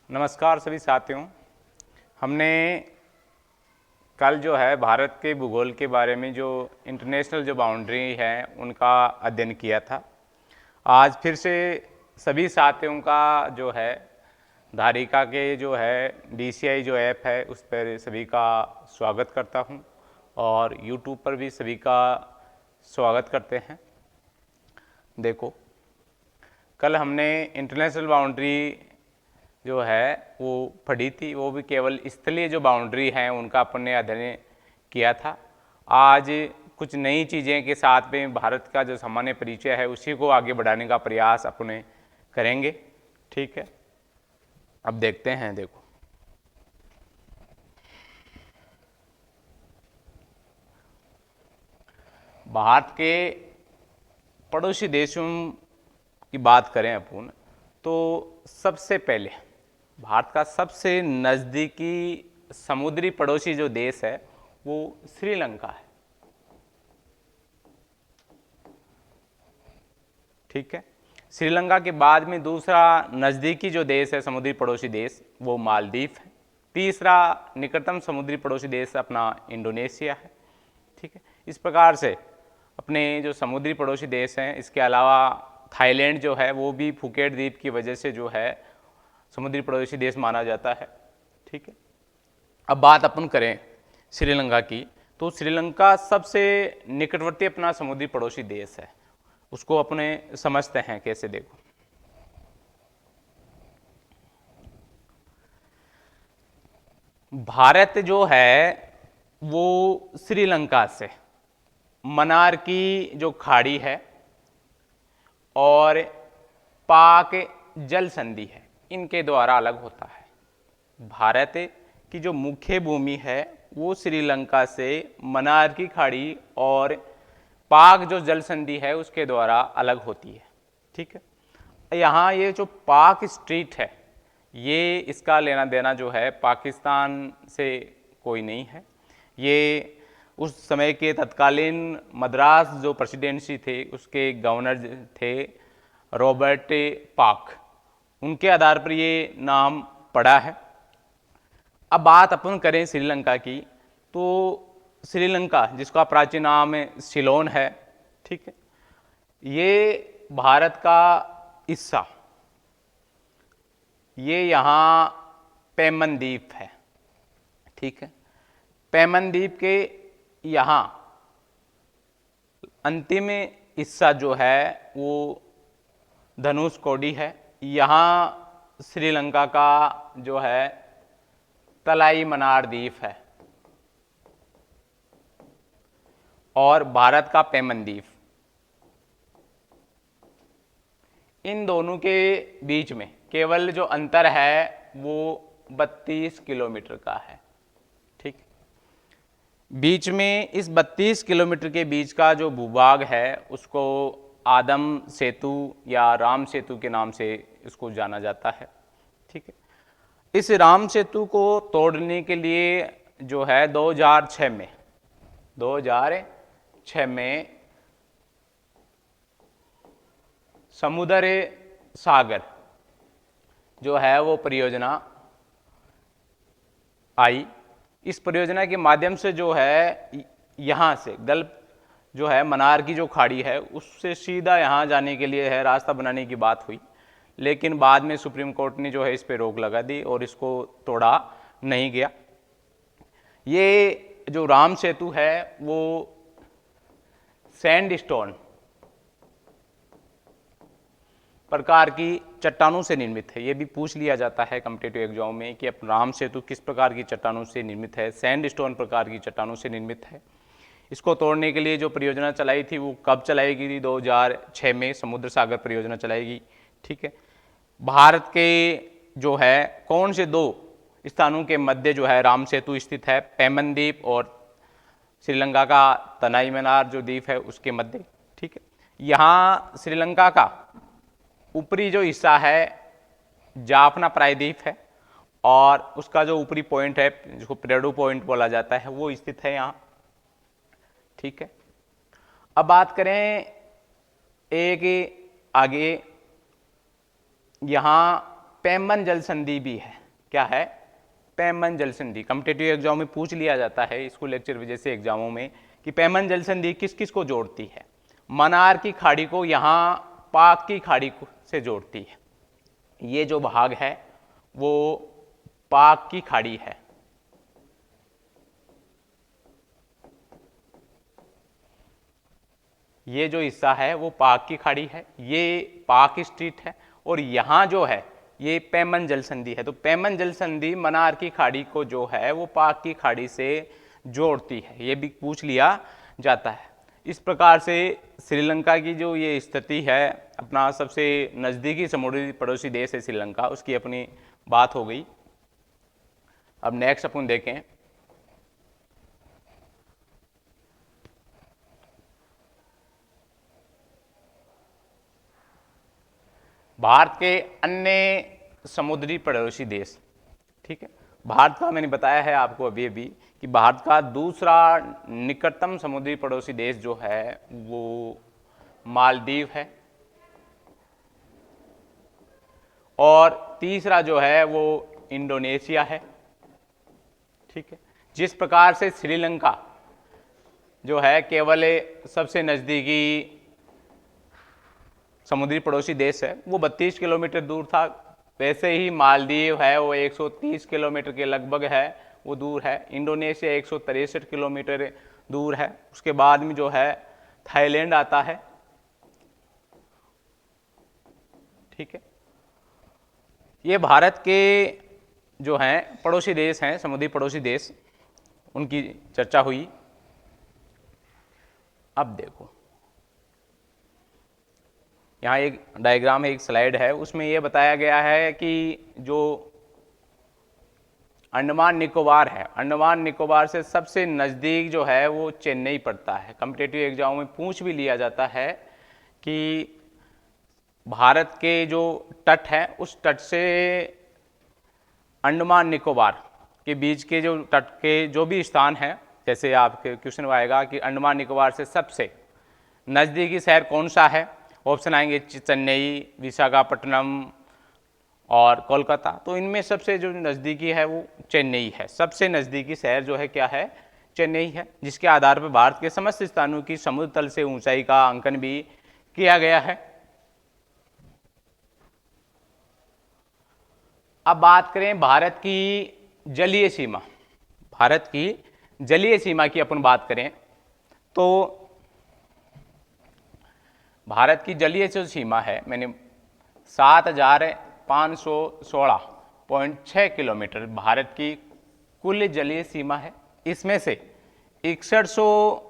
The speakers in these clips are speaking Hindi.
नमस्कार सभी साथियों। हमने कल जो है भारत के भूगोल के बारे में जो इंटरनेशनल जो बाउंड्री है उनका अध्ययन किया था। आज फिर से सभी साथियों का जो है धारिका के जो है DCI जो ऐप है उस पर सभी का स्वागत करता हूं और YouTube पर भी सभी का स्वागत करते हैं। देखो, कल हमने इंटरनेशनल बाउंड्री जो है वो पढ़ी थी, वो भी केवल स्थलीय जो बाउंड्री हैं उनका अपन ने अध्ययन किया था। आज कुछ नई चीज़ें के साथ में भारत का जो सामान्य परिचय है उसी को आगे बढ़ाने का प्रयास अपने करेंगे। ठीक है, अब देखते हैं। देखो, भारत के पड़ोसी देशों की बात करें अपन, तो सबसे पहले भारत का सबसे नज़दीकी समुद्री पड़ोसी जो देश है वो श्रीलंका है। ठीक है, श्रीलंका के बाद में दूसरा नज़दीकी जो देश है समुद्री पड़ोसी देश वो मालदीव है। तीसरा निकटतम समुद्री पड़ोसी देश अपना इंडोनेशिया है। ठीक है, इस प्रकार से अपने जो समुद्री पड़ोसी देश हैं, इसके अलावा थाईलैंड जो है वो भी फुकेट द्वीप की वजह से जो है समुद्री पड़ोसी देश माना जाता है। ठीक है, अब बात अपन करें श्रीलंका की, तो श्रीलंका सबसे निकटवर्ती अपना समुद्री पड़ोसी देश है। उसको अपने समझते हैं कैसे। देखो, भारत जो है वो श्रीलंका से मन्नार की जो खाड़ी है और पाक जल संधि है इनके द्वारा अलग होता है। भारत की जो मुख्य भूमि है वो श्रीलंका से मन्नार की खाड़ी और पाक जो जल संधि है उसके द्वारा अलग होती है। ठीक है, यहाँ ये जो पाक स्ट्रीट है ये इसका लेना देना जो है पाकिस्तान से कोई नहीं है। ये उस समय के तत्कालीन मद्रास जो प्रेसिडेंसी थे उसके गवर्नर थे रॉबर्ट पाक, उनके आधार पर ये नाम पड़ा है। अब बात अपन करें श्रीलंका की, तो श्रीलंका जिसका प्राचीन नाम सिलोन है, ठीक है, ये भारत का हिस्सा, ये यहाँ पैमन द्वीप है। ठीक है, पैमन द्वीप के यहाँ अंतिम हिस्सा जो है वो धनुषकोडी है। यहाँ श्रीलंका का जो है तलाई मन्नार द्वीप है और भारत का पैमन द्वीप। इन दोनों के बीच में केवल जो अंतर है वो 32 किलोमीटर का है। ठीक, बीच में इस 32 किलोमीटर के बीच का जो भूभाग है उसको आदम सेतु या राम सेतु के नाम से इसको जाना जाता है। ठीक है, इस राम सेतु को तोड़ने के लिए जो है 2006 में समुद्र सागर जो है वो परियोजना आई। इस परियोजना के माध्यम से जो है यहाँ से गल्फ जो है मन्नार की जो खाड़ी है उससे सीधा यहाँ जाने के लिए है रास्ता बनाने की बात हुई, लेकिन बाद में सुप्रीम कोर्ट ने जो है इस पे रोक लगा दी और इसको तोड़ा नहीं गया। ये जो राम सेतु है वो सैंडस्टोन प्रकार की चट्टानों से निर्मित है। ये भी पूछ लिया जाता है कॉम्पिटिटिव एग्जाम में कि राम सेतु किस प्रकार की चट्टानों से निर्मित है। सैंडस्टोन प्रकार की चट्टानों से निर्मित है। इसको तोड़ने के लिए जो परियोजना चलाई थी वो कब चलाई गई थी? 2006 में समुद्र सागर परियोजना चलाएगी। ठीक है, भारत के जो है कौन से दो स्थानों के मध्य जो है राम सेतु स्थित है? पैमन द्वीप और श्रीलंका का तनाई मन्नार जो द्वीप है उसके मध्य। ठीक है, यहाँ श्रीलंका का ऊपरी जो हिस्सा है जाफना प्रायद्वीप है और उसका जो ऊपरी पॉइंट है जिसको पेरेडो पॉइंट बोला जाता है वो स्थित है यहाँ। ठीक है, अब बात करें एक आगे, यहाँ पेमन जल संधि भी है। क्या है? पेमन जल संधि। कॉम्पिटिटिव एग्जाम में पूछ लिया जाता है स्कूल लेक्चर जैसे एग्जामों में कि पेमन जल संधि किस किस को जोड़ती है। मन्नार की खाड़ी को यहाँ पाक की खाड़ी से जोड़ती है। ये जो भाग है वो पाक की खाड़ी है। ये जो हिस्सा है वो पाक की खाड़ी है, ये पाक स्ट्रीट है, और यहाँ जो है ये पेमन जल संधि है। तो पेमन जल संधि मन्नार की खाड़ी को जो है वो पाक की खाड़ी से जोड़ती है, ये भी पूछ लिया जाता है। इस प्रकार से श्रीलंका की जो ये स्थिति है, अपना सबसे नज़दीकी समुद्री पड़ोसी देश है श्रीलंका, उसकी अपनी बात हो गई। अब नेक्स्ट अपन देखें, भारत के अन्य समुद्री पड़ोसी देश। ठीक है, भारत का मैंने बताया है आपको अभी अभी कि भारत का दूसरा निकटतम समुद्री पड़ोसी देश जो है वो मालदीव है, और तीसरा जो है वो इंडोनेशिया है। ठीक है, जिस प्रकार से श्रीलंका जो है केवल सबसे नज़दीकी समुद्री पड़ोसी देश है, वो 32 किलोमीटर दूर था, वैसे ही मालदीव है वो 130 किलोमीटर के लगभग है, वो दूर है। इंडोनेशिया 163 किलोमीटर दूर है। उसके बाद में जो है थाईलैंड आता है। ठीक है, ये भारत के जो हैं पड़ोसी देश हैं, समुद्री पड़ोसी देश, उनकी चर्चा हुई। अब देखो, यहाँ एक डायग्राम है, एक स्लाइड है, उसमें यह बताया गया है कि जो अंडमान निकोबार है, अंडमान निकोबार से सबसे नज़दीक जो है वो चेन्नई पड़ता है। कॉम्पिटिटिव एग्जाम में पूछ भी लिया जाता है कि भारत के जो तट है उस तट से अंडमान निकोबार के बीच के जो तट के जो भी स्थान है, जैसे आपके क्वेश्चन आएगा कि अंडमान निकोबार से सबसे नज़दीकी शहर कौन सा है, ऑप्शन आएंगे चेन्नई, विशाखापट्टनम और कोलकाता। तो इनमें सबसे जो नज़दीकी है वो चेन्नई है। सबसे नज़दीकी शहर जो है क्या है? चेन्नई है, जिसके आधार पर भारत के समस्त स्थानों की समुद्र तल से ऊंचाई का अंकन भी किया गया है। अब बात करें भारत की जलीय सीमा। भारत की जलीय सीमा की अपन बात करें तो भारत की जलीय जो सीमा है, मैंने 7,516.6 किलोमीटर भारत की कुल जलीय सीमा है। इसमें से 6100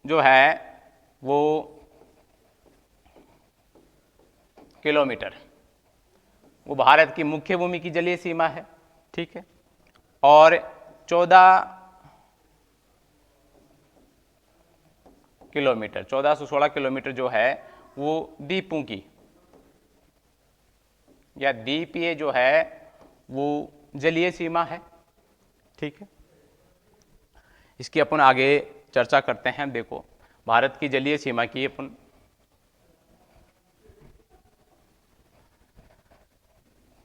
जो है वो किलोमीटर वो भारत की मुख्य भूमि की जलीय सीमा है। ठीक है, और 1416 किलोमीटर जो है वो द्वीपों की या द्वीपीय जो है वो जलीय सीमा है। ठीक है, इसकी अपन आगे चर्चा करते हैं। देखो, भारत की जलीय सीमा की अपन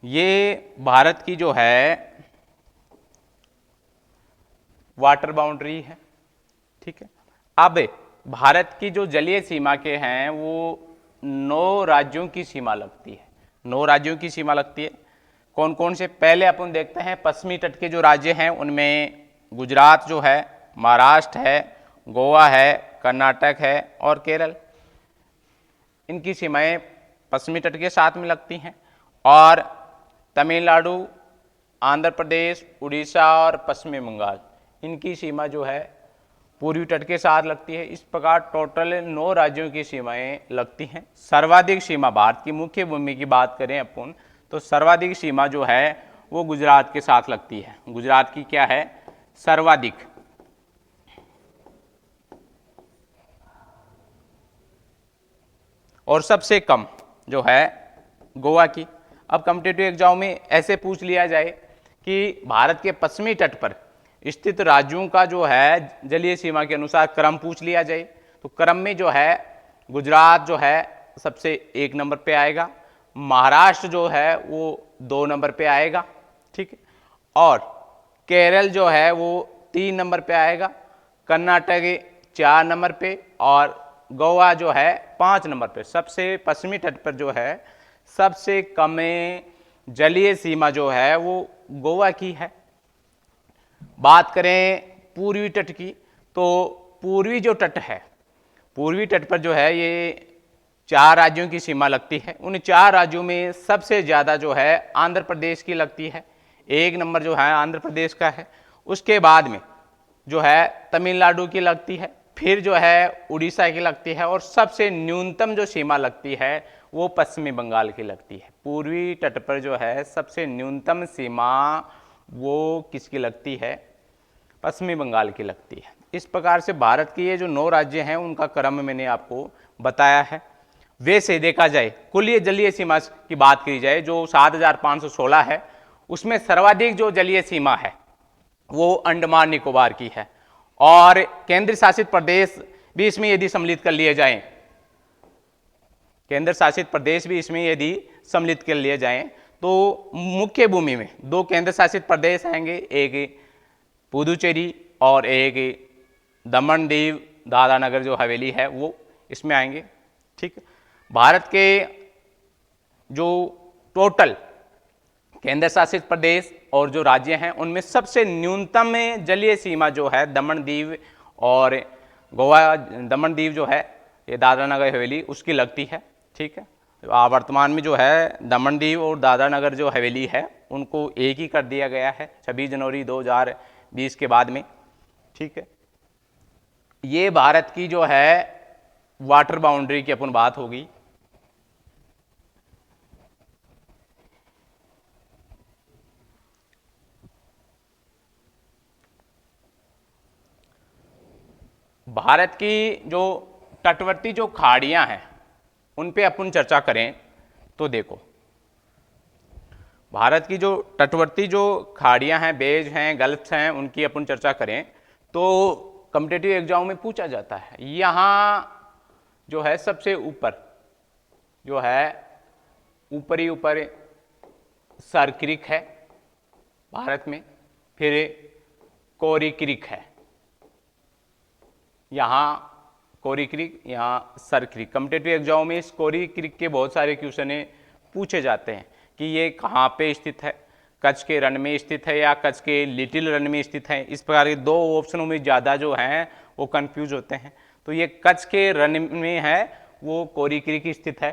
ये भारत की जो है वाटर बाउंड्री है। ठीक है, अब भारत की जो जलीय सीमा के हैं वो 9 राज्यों की सीमा लगती है। 9 राज्यों की सीमा लगती है। कौन कौन से? पहले अपन देखते हैं पश्चिमी तट के जो राज्य हैं उनमें गुजरात जो है, महाराष्ट्र है, गोवा है, कर्नाटक है और केरल। इनकी सीमाएं पश्चिमी तट के साथ में लगती हैं। और तमिलनाडु, आंध्र प्रदेश, उड़ीसा और पश्चिमी बंगाल, इनकी सीमा जो है पूर्वी तट के साथ लगती है। इस प्रकार टोटल 9 राज्यों की सीमाएं लगती हैं। सर्वाधिक सीमा भारत की मुख्य भूमि की बात करें अपन तो सर्वाधिक सीमा जो है वो गुजरात के साथ लगती है। गुजरात की क्या है? सर्वाधिक। और सबसे कम जो है गोवा की। अब कॉम्पिटिटिव एग्जाम में ऐसे पूछ लिया जाए कि भारत के पश्चिमी तट पर स्थित राज्यों का जो है जलीय सीमा के अनुसार क्रम पूछ लिया जाए तो क्रम में जो है गुजरात जो है सबसे 1 नंबर पे आएगा, महाराष्ट्र जो है वो 2 नंबर पे आएगा, ठीक है, और केरल जो है वो 3 नंबर पे आएगा, कर्नाटक 4 नंबर पे और गोवा जो है 5 नंबर पे। सबसे पश्चिमी तट पर जो है सबसे कम जलीय सीमा जो है वो गोवा की है। बात करें पूर्वी तट की, तो पूर्वी जो तट है, पूर्वी तट पर जो है ये 4 राज्यों की सीमा लगती है। उन 4 राज्यों में सबसे ज़्यादा जो है आंध्र प्रदेश की लगती है, 1 नंबर जो है आंध्र प्रदेश का है। उसके बाद में जो है तमिलनाडु की लगती है, फिर जो है उड़ीसा की लगती है, और सबसे न्यूनतम जो सीमा लगती है वो पश्चिमी बंगाल की लगती है। पूर्वी तट पर जो है सबसे न्यूनतम सीमा वो किसकी लगती है? पश्चिमी बंगाल की लगती है। इस प्रकार से भारत के ये जो 9 राज्य हैं उनका क्रम मैंने आपको बताया है। वैसे देखा जाए कुल ये जलीय सीमा की बात की जाए जो 7,516 है, उसमें सर्वाधिक जो जलीय सीमा है वो अंडमान निकोबार की है, और केंद्र शासित प्रदेश भी इसमें यदि सम्मिलित कर लिए जाएं, केंद्र शासित प्रदेश भी इसमें यदि सम्मिलित कर लिए जाएं तो मुख्य भूमि में 2 केंद्र शासित प्रदेश आएंगे, एक पुदुचेरी और एक दमन दीव दादरा नगर जो हवेली है वो इसमें आएंगे, ठीक है। भारत के जो टोटल केंद्र शासित प्रदेश और जो राज्य हैं उनमें सबसे न्यूनतम जलीय सीमा जो है दमन दीव और गोवा, दमन दीव जो है ये दादरा नगर हवेली उसकी लगती है, ठीक है। वर्तमान में जो है दमन दीव और दादरा नगर जो हवेली है उनको एक ही कर दिया गया है 26 जनवरी 2020 के बाद में, ठीक है। ये भारत की जो है वाटर बाउंड्री की अपन बात होगी। भारत की जो तटवर्ती जो खाड़ियां हैं उन पे अपन चर्चा करें तो देखो, भारत की जो तटवर्ती जो खाड़ियां हैं, बेज हैं, गल्फ्स हैं, उनकी अपन चर्चा करें तो कॉम्पिटिटिव एग्जाम में पूछा जाता है। यहाँ जो है सबसे ऊपर जो है ऊपर सर क्रिक है भारत में, फिर कोरी क्रिक है, यहाँ कोरी क्रिक, यहाँ सर क्रिक। कॉम्पिटिटिव एग्जाम में इस कोरी क्रिक के बहुत सारे क्वेश्चन पूछे जाते हैं कि ये कहाँ पे स्थित है, कच्छ के रन में स्थित है या कच्छ के लिटिल रन में स्थित है। इस प्रकार के 2 ऑप्शनों में ज़्यादा जो हैं वो कंफ्यूज होते हैं। तो ये कच्छ के रन में है, वो कोरी क्रिक स्थित है।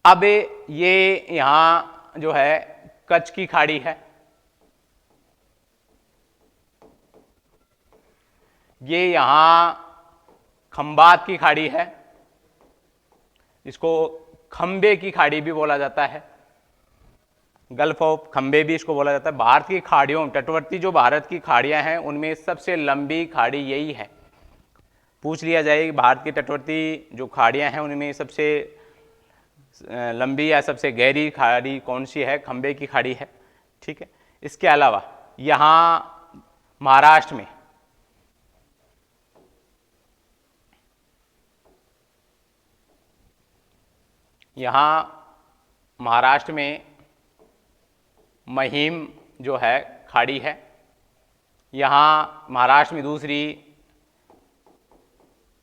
अब ये यहाँ जो है कच्छ की खाड़ी है, ये यहाँ खंबात की खाड़ी है, इसको खंबे की खाड़ी भी बोला जाता है, गल्फ ऑफ खंबे भी इसको बोला जाता है। भारत की खाड़ियों, तटवर्ती जो भारत की खाड़ियां हैं उनमें सबसे लंबी खाड़ी यही है। पूछ लिया जाए भारत की तटवर्ती जो खाड़ियां हैं उनमें सबसे लंबी या सबसे गहरी खाड़ी कौन सी है? खंबे की खाड़ी है, ठीक है। इसके अलावा यहाँ महाराष्ट्र में महिम जो है खाड़ी है, यहाँ महाराष्ट्र में दूसरी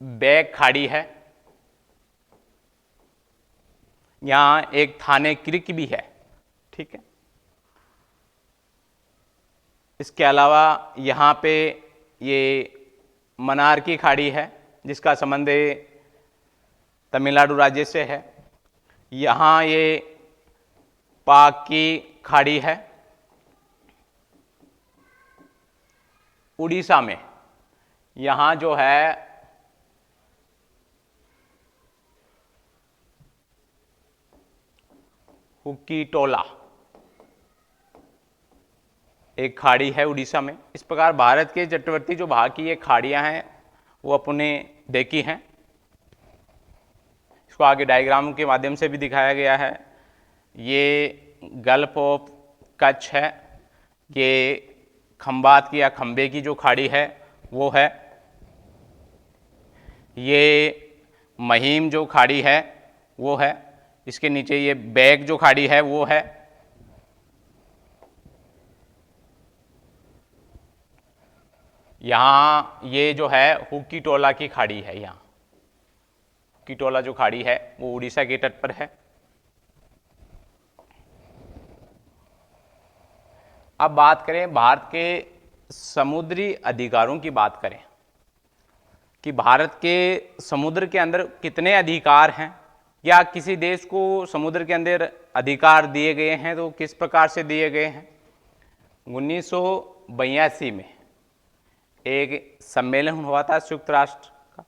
बैग खाड़ी है, यहाँ एक थाने क्रिक भी है, ठीक है। इसके अलावा यहाँ पे ये मनार की खाड़ी है जिसका संबंध तमिलनाडु राज्य से है। यहाँ ये पाक की खाड़ी है। उड़ीसा में यहाँ जो है हुक्की टोला एक खाड़ी है उड़ीसा में। इस प्रकार भारत के तटवर्ती जो भाग की ये खाड़ियां हैं वो अपने देखी हैं। इसको आगे डायग्राम के माध्यम से भी दिखाया गया है। ये गल्फ ऑफ कच्छ है, ये खंबात की या खंबे की जो खाड़ी है वो है, ये महिम जो खाड़ी है वो है, इसके नीचे ये बैग जो खाड़ी है वो है। यहां ये जो है हुक्की टोला की खाड़ी है। यहां हुक्की टोला जो खाड़ी है वो उड़ीसा के तट पर है। अब बात करें भारत के समुद्री अधिकारों की बात करें कि भारत के समुद्र के अंदर कितने अधिकार हैं या किसी देश को समुद्र के अंदर अधिकार दिए गए हैं तो किस प्रकार से दिए गए हैं। 1982 में एक सम्मेलन हुआ था संयुक्त राष्ट्र का।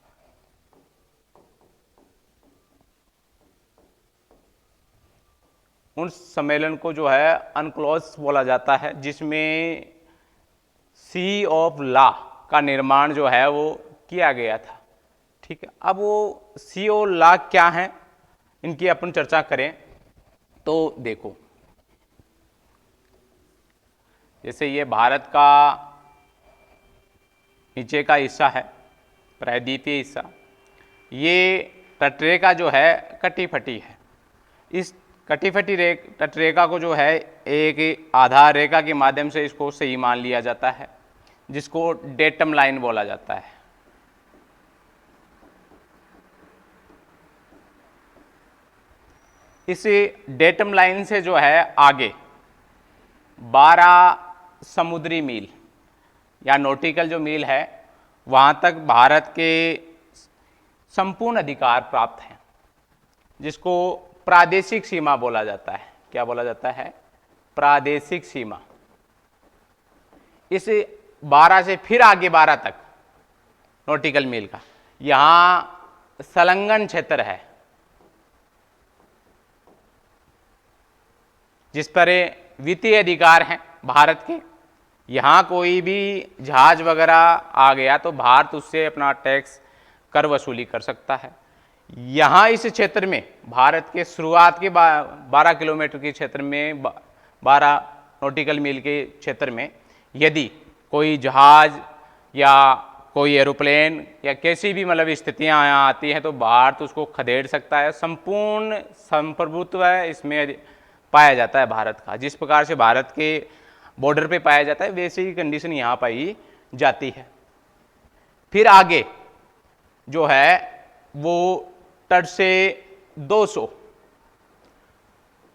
उन सम्मेलन को जो है अनक्लॉज बोला जाता है, जिसमें सी ऑफ लॉ का निर्माण जो है वो किया गया था। ठीक है, अब वो सी ऑफ लॉ क्या है इनकी अपन चर्चा करें तो देखो, जैसे ये भारत का नीचे का हिस्सा है, प्रायद्वीपीय हिस्सा, ये तटरेखा जो है कटी फटी है। इस कटी फटी तटरेखा को जो है एक आधार रेखा के माध्यम से इसको सही मान लिया जाता है, जिसको डेटम लाइन बोला जाता है। इस डेटम लाइन से जो है आगे 12 समुद्री मील या नॉटिकल जो मील है वहां तक भारत के संपूर्ण अधिकार प्राप्त हैं, जिसको प्रादेशिक सीमा बोला जाता है। क्या बोला जाता है? प्रादेशिक सीमा। इस 12 से फिर आगे 12 तक नॉटिकल मील का यहां संलग्न क्षेत्र है, जिस पर वित्तीय अधिकार हैं भारत के। यहां कोई भी जहाज वगैरह आ गया तो भारत उससे अपना टैक्स कर वसूली कर सकता है। यहाँ इस क्षेत्र में भारत के शुरुआत के 12 किलोमीटर के क्षेत्र में 12 नॉटिकल मील के क्षेत्र में यदि कोई जहाज या कोई एरोप्लेन या कैसी भी मतलब स्थितियाँ यहाँ आती हैं तो भारत उसको खदेड़ सकता है। संपूर्ण संप्रभुत्व है इसमें पाया जाता है भारत का। जिस प्रकार से भारत के बॉर्डर पे पाया जाता है वैसे ही कंडीशन यहाँ पाई जाती है। फिर आगे जो है वो तट से 200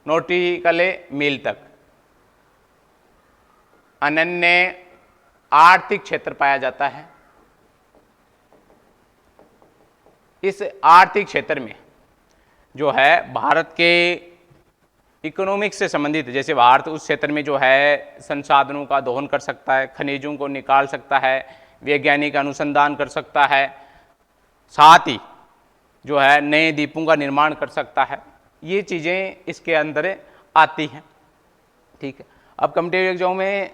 नॉटिकल मील तक अनन्य आर्थिक क्षेत्र पाया जाता है। इस आर्थिक क्षेत्र में जो है भारत के इकोनॉमिक्स से संबंधित, जैसे भारत उस क्षेत्र में जो है संसाधनों का दोहन कर सकता है, खनिजों को निकाल सकता है, वैज्ञानिक अनुसंधान कर सकता है, साथ ही जो है नए द्वीपों का निर्माण कर सकता है। ये चीज़ें इसके अंदर आती हैं। ठीक है, अब कॉम्पिटिटिव एग्जाम में,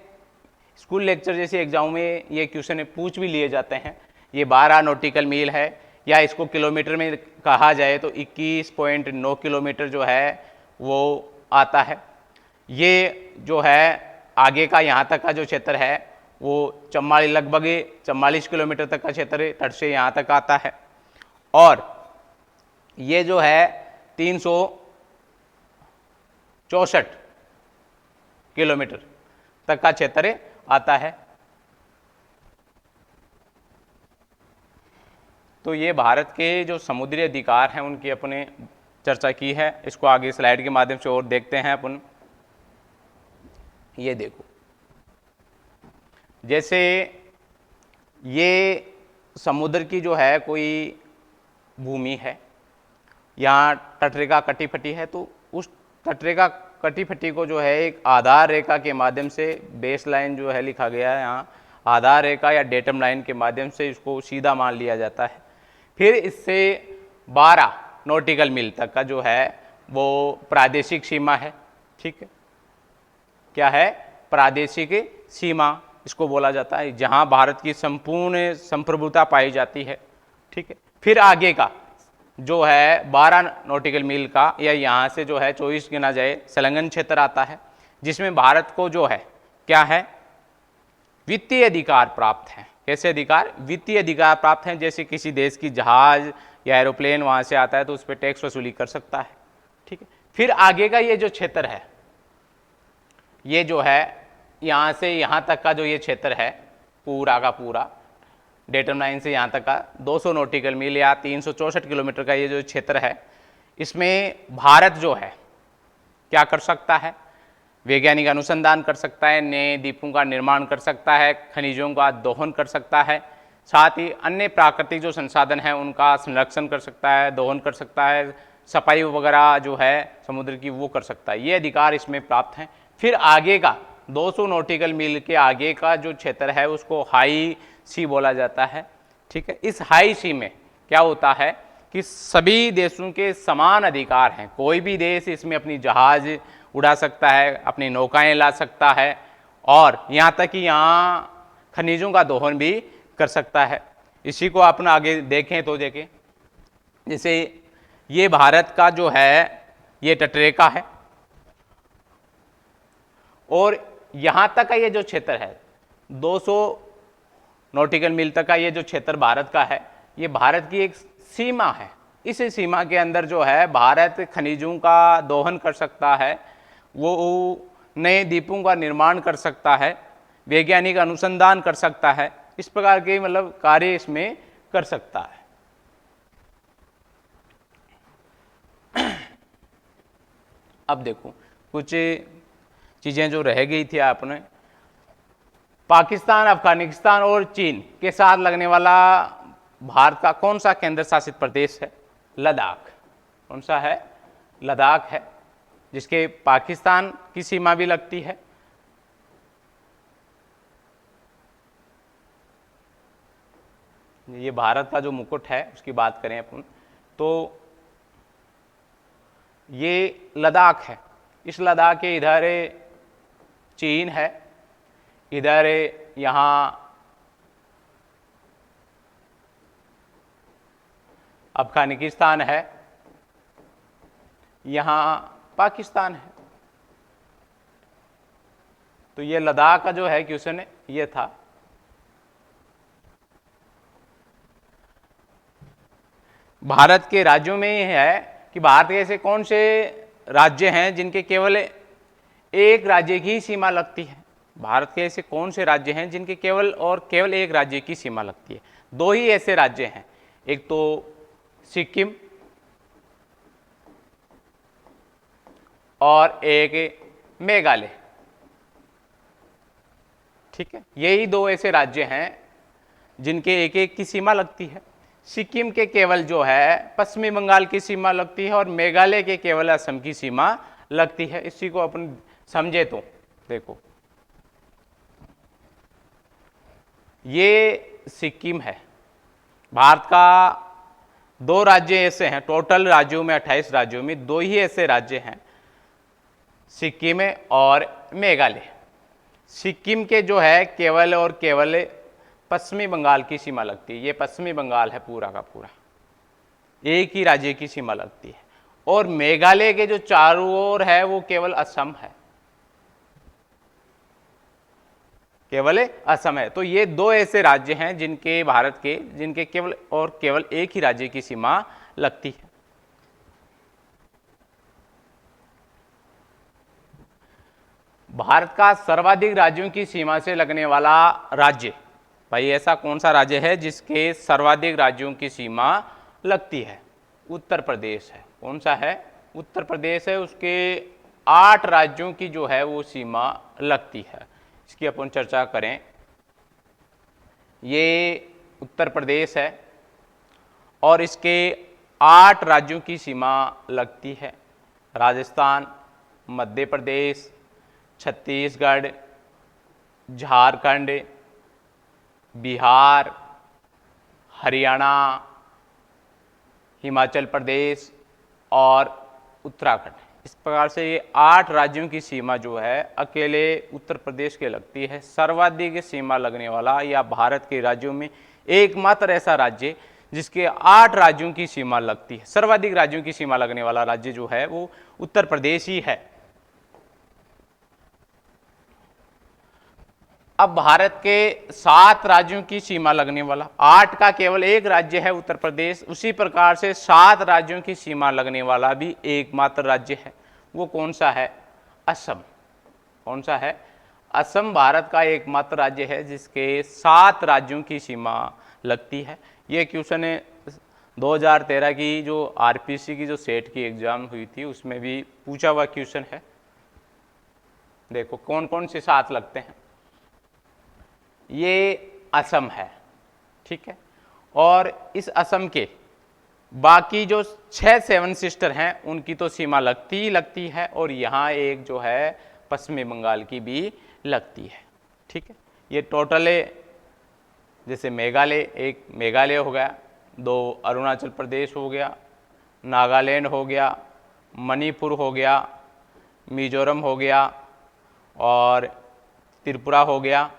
स्कूल लेक्चर जैसे एग्जाम में ये क्वेश्चन पूछ भी लिए जाते हैं। ये 12 नॉटिकल मील है, या इसको किलोमीटर में कहा जाए तो 21.9 किलोमीटर जो है वो आता है। ये जो है आगे का यहाँ तक का जो क्षेत्र है वो 44 लगभग 44 किलोमीटर तक का क्षेत्र तट से यहाँ तक आता है। और ये जो है 364 किलोमीटर तक का क्षेत्र आता है। तो ये भारत के जो समुद्री अधिकार हैं उनकी अपने चर्चा की है। इसको आगे स्लाइड के माध्यम से और देखते हैं अपन। ये देखो, जैसे ये समुद्र की जो है कोई भूमि है, यहाँ तटरेखा कटी फटी है, तो उस तटरेखा कटी फटी को जो है एक आधार रेखा के माध्यम से, बेस लाइन जो है लिखा गया है यहाँ, आधार रेखा या डेटम लाइन के माध्यम से इसको सीधा मान लिया जाता है। फिर इससे 12 नॉटिकल मील तक का जो है वो प्रादेशिक सीमा है। ठीक है, क्या है? प्रादेशिक सीमा इसको बोला जाता है, जहां भारत की संपूर्ण संप्रभुता पाई जाती है। ठीक है, फिर आगे का जो है 12 नॉटिकल मील का, या यहाँ से जो है 24 गिना जाए, संलग्न क्षेत्र आता है, जिसमें भारत को जो है क्या है? वित्तीय अधिकार प्राप्त है। कैसे अधिकार? वित्तीय अधिकार प्राप्त हैं। जैसे किसी देश की जहाज या एरोप्लेन वहाँ से आता है तो उस पर टैक्स वसूली कर सकता है। ठीक है। फिर आगे का ये जो क्षेत्र है, ये जो है यहाँ से यहाँ तक का जो ये क्षेत्र है पूरा का पूरा, डेटम लाइन से यहाँ तक का 200 नॉटिकल मील या 364 किलोमीटर का ये जो क्षेत्र है, इसमें भारत जो है क्या कर सकता है, वैज्ञानिक अनुसंधान कर सकता है, नए द्वीपों का निर्माण कर सकता है, खनिजों का दोहन कर सकता है, साथ ही अन्य प्राकृतिक जो संसाधन हैं उनका संरक्षण कर सकता है, दोहन कर सकता है, सफाई वगैरह जो है समुद्र की वो कर सकता है। ये अधिकार इसमें प्राप्त हैं। फिर आगे का 200 नॉटिकल मील के आगे का जो क्षेत्र है उसको हाई सी बोला जाता है। ठीक है। इस हाई सी में क्या होता है कि सभी देशों के समान अधिकार हैं। कोई भी देश इसमें अपनी जहाज उड़ा सकता है, अपनी नौकाएं ला सकता है और यहाँ तक कि यहाँ खनिजों का दोहन भी कर सकता है। इसी को अपन आगे देखें तो देखें, जैसे ये भारत का जो है ये तटरेखा है और यहाँ तक का ये जो क्षेत्र है 200 नॉटिकल मील तक का ये जो क्षेत्र भारत का है, ये भारत की एक सीमा है। इस सीमा के अंदर जो है भारत खनिजों का दोहन कर सकता है, वो नए द्वीपों का निर्माण कर सकता है, वैज्ञानिक अनुसंधान कर सकता है, इस प्रकार के मतलब कार्य इसमें कर सकता है। अब देखो कुछ चीजें जो रह गई थी आपने, पाकिस्तान, अफगानिस्तान और चीन के साथ लगने वाला भारत का कौन सा केंद्र शासित प्रदेश है? लद्दाख। कौन सा है? लद्दाख है, जिसके पाकिस्तान की सीमा भी लगती है। ये भारत का जो मुकुट है उसकी बात करें अपन तो ये लद्दाख है। इस लद्दाख के इधर चीन है, इधर यहाँ अफगानिस्तान है, यहाँ पाकिस्तान है। तो ये लद्दाख का जो है क्वेश्चन ये था। भारत के राज्यों में ये है कि भारत के ऐसे कौन से राज्य हैं जिनके केवल एक राज्य की सीमा लगती है? भारत के ऐसे कौन से राज्य हैं जिनके केवल एक राज्य की सीमा लगती है? दो ही ऐसे राज्य हैं, एक तो सिक्किम और एक मेघालय। ठीक है, यही दो ऐसे राज्य हैं जिनके एक एक की सीमा लगती है। सिक्किम के केवल जो है पश्चिमी बंगाल की सीमा लगती है और मेघालय के केवल असम की सीमा लगती है। इसी को अपन समझे तो देखो, ये सिक्किम है। भारत का दो राज्य ऐसे हैं, टोटल राज्यों में 28 राज्यों में दो ही ऐसे राज्य हैं, सिक्किम और मेघालय। सिक्किम के जो है केवल और केवल पश्चिमी बंगाल की सीमा लगती है। ये पश्चिमी बंगाल है पूरा का पूरा, एक ही राज्य की सीमा लगती है। और मेघालय के जो चारों ओर है वो केवल असम है, केवल असम है। तो ये दो ऐसे राज्य हैं जिनके भारत के जिनके केवल और केवल एक ही राज्य की सीमा लगती है। भारत का सर्वाधिक राज्यों की सीमा से लगने वाला राज्य, भाई ऐसा कौन सा राज्य है जिसके सर्वाधिक राज्यों की सीमा लगती है? उत्तर प्रदेश है। कौन सा है? उत्तर प्रदेश है। उसके 8 राज्यों की जो है वो सीमा लगती है। इसकी अपन चर्चा करें, ये उत्तर प्रदेश है और इसके 8 राज्यों की सीमा लगती है। राजस्थान, मध्य प्रदेश, छत्तीसगढ़, झारखंड, बिहार, हरियाणा, हिमाचल प्रदेश और उत्तराखंड। इस प्रकार से ये 8 राज्यों की सीमा जो है अकेले उत्तर प्रदेश के लगती है। सर्वाधिक सीमा लगने वाला या भारत के राज्यों में एकमात्र ऐसा राज्य जिसके 8 राज्यों की सीमा लगती है, सर्वाधिक राज्यों की सीमा लगने वाला राज्य जो है वो उत्तर प्रदेश ही है। अब भारत के 7 राज्यों की सीमा लगने वाला, 8 का केवल एक राज्य है उत्तर प्रदेश, उसी प्रकार से 7 राज्यों की सीमा लगने वाला भी एकमात्र राज्य है। वो कौन सा है? असम। कौन सा है? असम भारत का एकमात्र राज्य है जिसके 7 राज्यों की सीमा लगती है। ये क्वेश्चन 2013 की जो आरपीसी की जो सेट की एग्जाम हुई थी उसमें भी पूछा हुआ क्वेश्चन है। देखो कौन कौन से 7 लगते हैं। ये असम है, ठीक है। और इस असम के बाकी जो 7 सिस्टर हैं उनकी तो सीमा लगती ही लगती है, और यहाँ एक जो है पश्चिमी बंगाल की भी लगती है, ठीक है। ये टोटल जैसे मेघालय, एक मेघालय हो गया, 2 अरुणाचल प्रदेश हो गया, नागालैंड हो गया, मणिपुर हो गया, मिजोरम हो गया और त्रिपुरा हो गया,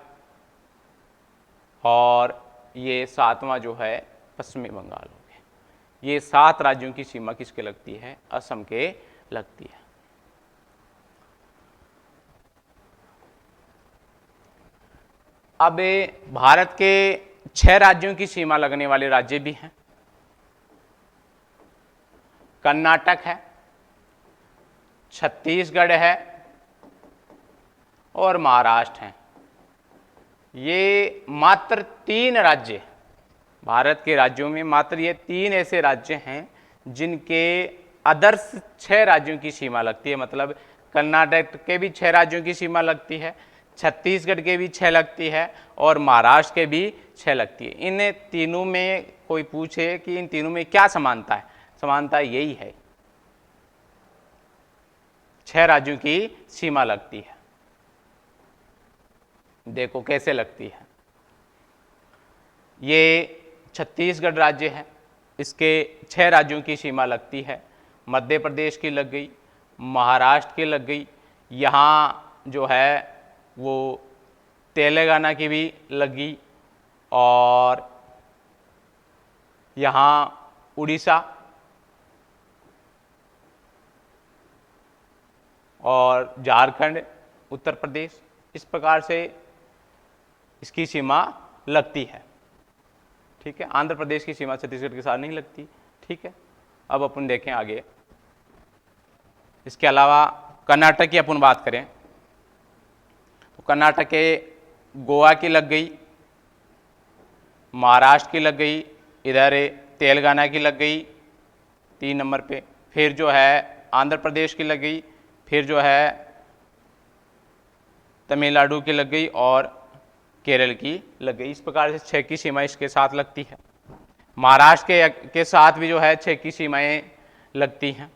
और ये 7वां जो है पश्चिमी बंगाल हो गया। ये 7 राज्यों की सीमा किसके लगती है? असम के लगती है। अब भारत के 6 राज्यों की सीमा लगने वाले राज्य भी हैं। कर्नाटक है, छत्तीसगढ़ है और महाराष्ट्र है। ये मात्र 3 राज्य, भारत के राज्यों में मात्र ये 3 ऐसे राज्य हैं जिनके अदर्स 6 राज्यों की सीमा लगती है। मतलब कर्नाटक के भी 6 राज्यों की सीमा लगती है, छत्तीसगढ़ के भी 6 लगती है और महाराष्ट्र के भी 6 लगती है। इन तीनों में कोई पूछे कि इन तीनों में क्या समानता है, समानता यही है, 6 राज्यों की सीमा लगती है। देखो कैसे लगती है। ये छत्तीसगढ़ राज्य है, इसके 6 राज्यों की सीमा लगती है। मध्य प्रदेश की लग गई, महाराष्ट्र की लग गई, यहाँ जो है वो तेलंगाना की भी लगी, और यहाँ उड़ीसा और झारखंड, उत्तर प्रदेश, इस प्रकार से इसकी सीमा लगती है, ठीक है। आंध्र प्रदेश की सीमा छत्तीसगढ़ के साथ नहीं लगती, ठीक है। अब अपन देखें आगे। इसके अलावा कर्नाटक की अपन बात करें तो कर्नाटक के गोवा की लग गई, महाराष्ट्र की लग गई, इधर तेलंगाना की लग गई 3 नंबर पे, फिर जो है आंध्र प्रदेश की लग गई, फिर जो है तमिलनाडु की लग गई और केरल की लग गई। इस प्रकार से 6 की सीमा इसके साथ लगती है। महाराष्ट्र के साथ भी जो है 6 की सीमाएं लगती हैं।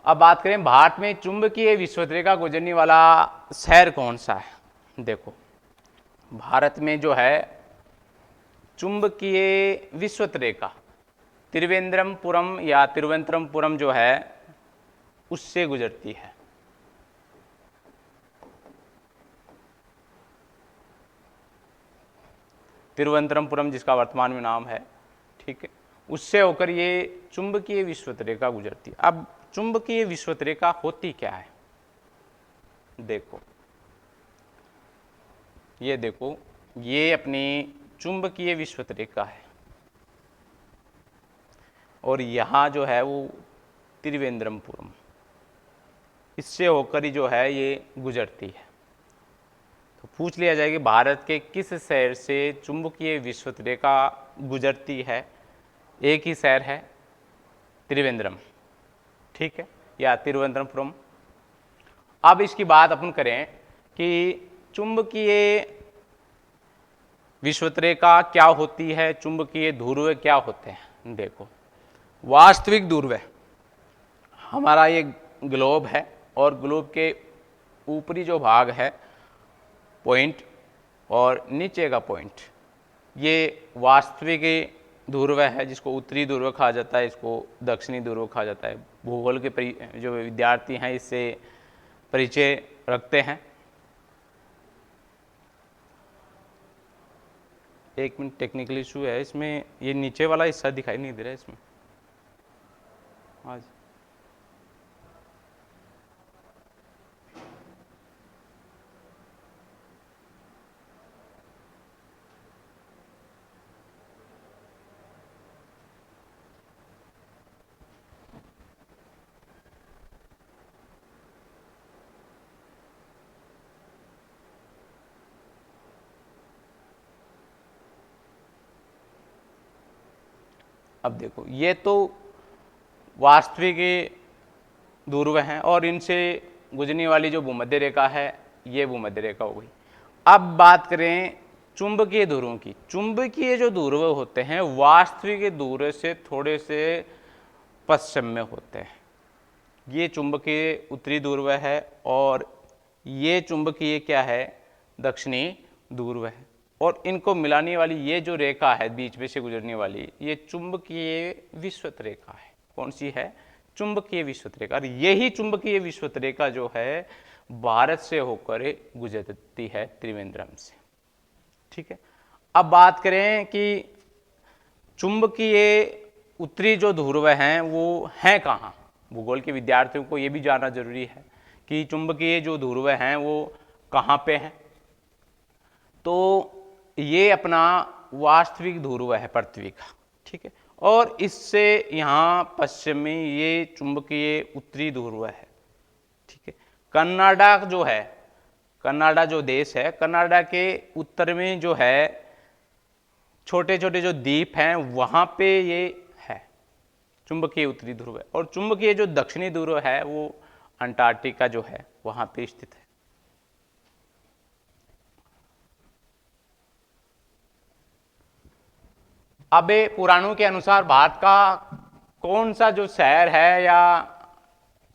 अब बात करें भारत में चुंबकीय विश्वरेखा गुजरने वाला शहर कौन सा है। देखो भारत में जो है चुंबकीय विश्वरेखा त्रिवेंद्रमपुरम या तिरुवनंतपुरम जो है उससे गुजरती है। तिरुवनंतपुरम जिसका वर्तमान में नाम है, ठीक है, उससे होकर ये चुंबकीय विश्वरेखा गुजरती है। अब चुंबकीय विश्वरेखा होती क्या है? देखो ये देखो, ये अपनी चुंबकीय विश्वरेखा है और यहाँ जो है वो त्रिवेंद्रमपुरम, इससे होकर ही जो है ये गुजरती है। तो पूछ लिया जाए कि भारत के किस शहर से चुंबकीय विश्वरेखा गुजरती है। एक ही शहर है त्रिवेंद्रम, ठीक है, या तिरुवनंतपुरम। अब इसकी बात अपन करें कि चुंबकीय विश्वरेखा क्या होती है, चुंबकीय ध्रुव क्या होते हैं। देखो वास्तविक ध्रुव हमारा ये ग्लोब है और ग्लोब के ऊपरी जो भाग है पॉइंट और नीचे का पॉइंट, ये वास्तविक ध्रुव है जिसको उत्तरी ध्रुव कहा जाता है, इसको दक्षिणी ध्रुव कहा जाता है। भूगोल के जो विद्यार्थी हैं इससे परिचय रखते हैं। एक मिनट, टेक्निकल इशू है इसमें, ये नीचे वाला हिस्सा दिखाई नहीं दे रहा है इसमें आज। अब देखो ये तो वास्तविक ध्रुव हैं और इनसे गुजरने वाली जो भूमध्य रेखा है ये भूमध्य रेखा हो गई। अब बात करें चुंबकीय ध्रुवों की। चुंबकीय जो ध्रुव होते हैं वास्तविक ध्रुव से थोड़े से पश्चिम में होते हैं। ये चुंबकीय उत्तरी ध्रुव है और ये चुंबकीय क्या है, दक्षिणी ध्रुव है। और इनको मिलाने वाली ये जो रेखा है बीच में से गुजरने वाली, ये चुंबकीय विषुवत रेखा है। कौन सी है? चुंबकीय विषुवत रेखा। और यही चुंबकीय विषुवत रेखा जो है भारत से होकर गुजरती है त्रिवेंद्रम से। ठीक है, अब बात करें कि चुंबकीय उत्तरी जो ध्रुव हैं वो हैं कहाँ। भूगोल के विद्यार्थियों को ये भी जानना जरूरी है कि चुंबकीय जो ध्रुव हैं वो कहाँ पे हैं। तो ये अपना वास्तविक ध्रुव है पृथ्वी का। ठीक है, और इससे यहाँ पश्चिम में ये चुंबकीय उत्तरी ध्रुव है। ठीक है, कनाडा जो है, कनाडा जो देश है, कनाडा के उत्तर में जो है छोटे छोटे जो द्वीप हैं वहाँ पे ये है चुंबकीय उत्तरी ध्रुव है। और चुंबकीय जो दक्षिणी ध्रुव है वो अंटार्कटिका जो है वहाँ पे स्थित है। अब पुराणों के अनुसार भारत का कौन सा जो शहर है या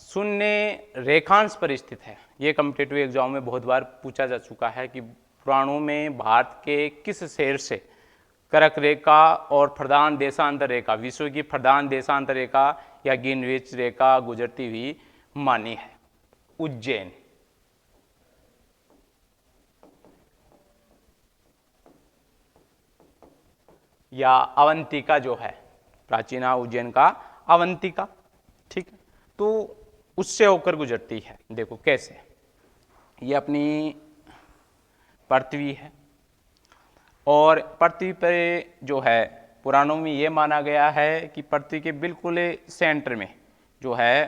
शून्य रेखांश पर स्थित है, ये कॉम्पिटिटिव एग्जाम में बहुत बार पूछा जा चुका है कि पुराणों में भारत के किस शहर से कर्क रेखा और प्रधान देशांतर रेखा, विश्व की प्रधान देशांतर रेखा या ग्रीनविच रेखा गुजरती हुई मानी है। उज्जैन। या अवंतिका जो है, प्राचीन उज्जैन का अवंतिका। ठीक है, तो उससे होकर गुजरती है। देखो कैसे, ये अपनी पृथ्वी है और पृथ्वी पर जो है पुराणों में ये माना गया है कि पृथ्वी के बिल्कुल सेंटर में जो है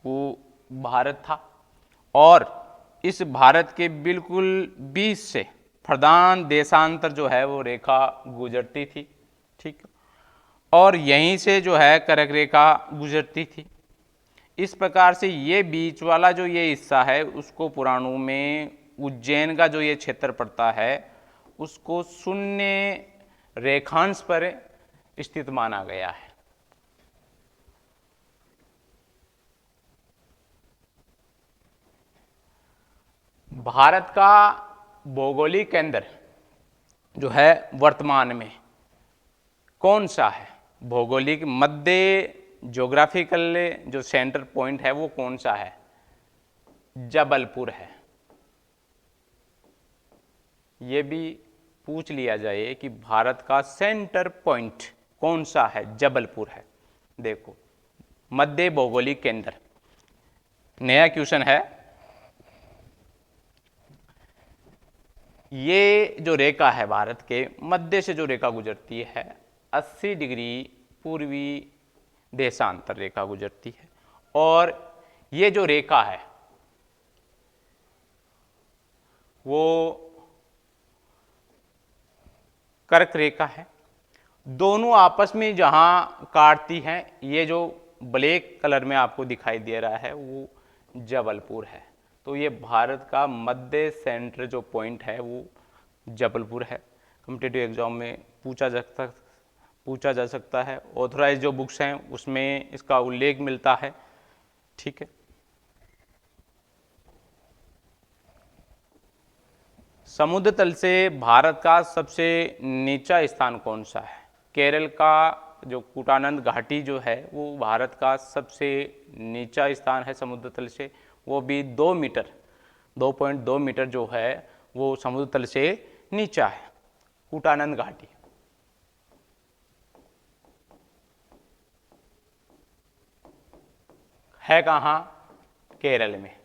वो भारत था और इस भारत के बिल्कुल बीच से प्रधान देशांतर जो है वो रेखा गुजरती थी। ठीक, और यहीं से जो है कर्क रेखा गुजरती थी। इस प्रकार से ये बीच वाला जो ये हिस्सा है उसको पुराणों में उज्जैन का जो ये क्षेत्र पड़ता है उसको शून्य रेखांश पर स्थित माना गया है। भारत का भौगोलिक केंद्र जो है वर्तमान में कौन सा है? भौगोलिक मध्य ज्योग्राफिकल जो सेंटर पॉइंट है वो कौन सा है? जबलपुर है। ये भी पूछ लिया जाए कि भारत का सेंटर पॉइंट कौन सा है? जबलपुर है। देखो मध्य भौगोलिक केंद्र, नया क्वेश्चन है। ये जो रेखा है भारत के मध्य से जो रेखा गुजरती है 80 डिग्री पूर्वी देशांतर रेखा गुजरती है और ये जो रेखा है वो कर्क रेखा है। दोनों आपस में जहां काटती हैं, ये जो ब्लैक कलर में आपको दिखाई दे रहा है वो जबलपुर है। तो ये भारत का मध्य सेंटर जो पॉइंट है वो जबलपुर है। कॉम्पिटिटिव एग्जाम में पूछा जा सकता है। ऑथोराइज जो बुक्स हैं उसमें इसका उल्लेख मिलता है। ठीक है, समुद्र तल से भारत का सबसे नीचा स्थान कौन सा है? केरल का जो कुटानंद घाटी जो है वो भारत का सबसे नीचा स्थान है समुद्र तल से। वो भी 2 मीटर 2.2 मीटर जो है वो समुद्र तल से नीचा है कुटानंद घाटी। है कहाँ? केरल में।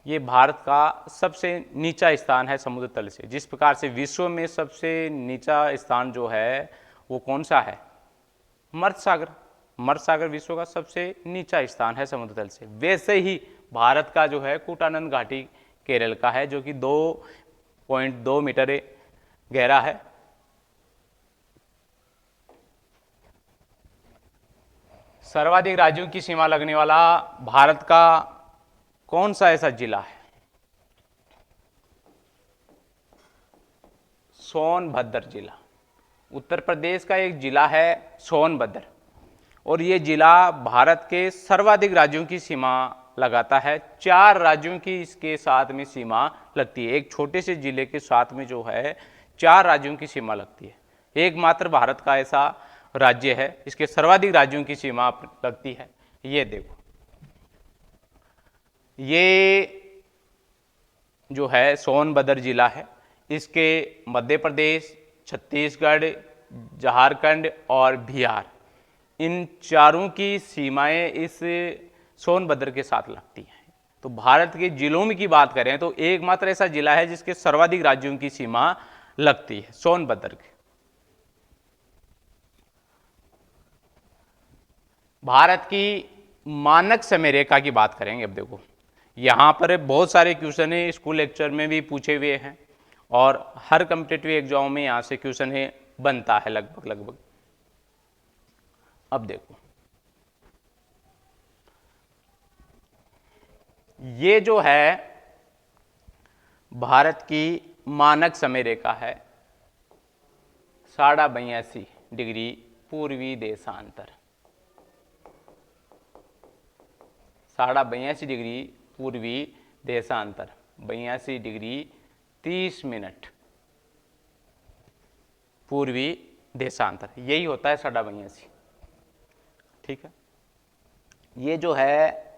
ये भारत का सबसे नीचा स्थान है समुद्र तल से। जिस प्रकार से विश्व में सबसे नीचा स्थान जो है वो कौन सा है? मर्द सागर। मर्द सागर विश्व का सबसे नीचा स्थान है समुद्र तल से। वैसे ही भारत का जो है कुटानंद घाटी केरल का है जो कि 2.2 मीटर गहरा है। सर्वाधिक राज्यों की सीमा लगने वाला भारत का कौन सा ऐसा जिला है? सोनभद्र जिला। उत्तर प्रदेश का एक जिला है सोनभद्र, और ये जिला भारत के सर्वाधिक राज्यों की सीमा लगाता है। 4 राज्यों की इसके साथ में सीमा लगती है। एक छोटे से जिले के साथ में जो है 4 राज्यों की सीमा लगती है। एकमात्र भारत का ऐसा राज्य है इसके सर्वाधिक राज्यों की सीमा लगती है। ये देखो, ये जो है सोनभद्र जिला है, इसके मध्य प्रदेश, छत्तीसगढ़, झारखंड और बिहार, इन चारों की सीमाएं इस सोनभद्र के साथ लगती हैं। तो भारत के जिलों में की बात करें तो एकमात्र ऐसा जिला है जिसके सर्वाधिक राज्यों की सीमा लगती है, सोनभद्र के। भारत की मानक समय रेखा की बात करेंगे। अब देखो, यहां पर बहुत सारे क्वेश्चन है, स्कूल लेक्चर में भी पूछे हुए हैं और हर कॉम्पिटिटिव एग्जाम में यहां से क्वेश्चन है बनता है लगभग। अब देखो, ये जो है भारत की मानक समय रेखा है 82.5 डिग्री पूर्वी देशांतर। 82.5 डिग्री पूर्वी देशांतर, 82 डिग्री 30 मिनट पूर्वी देशांतर, यही होता है 82.5। ठीक है, ये जो है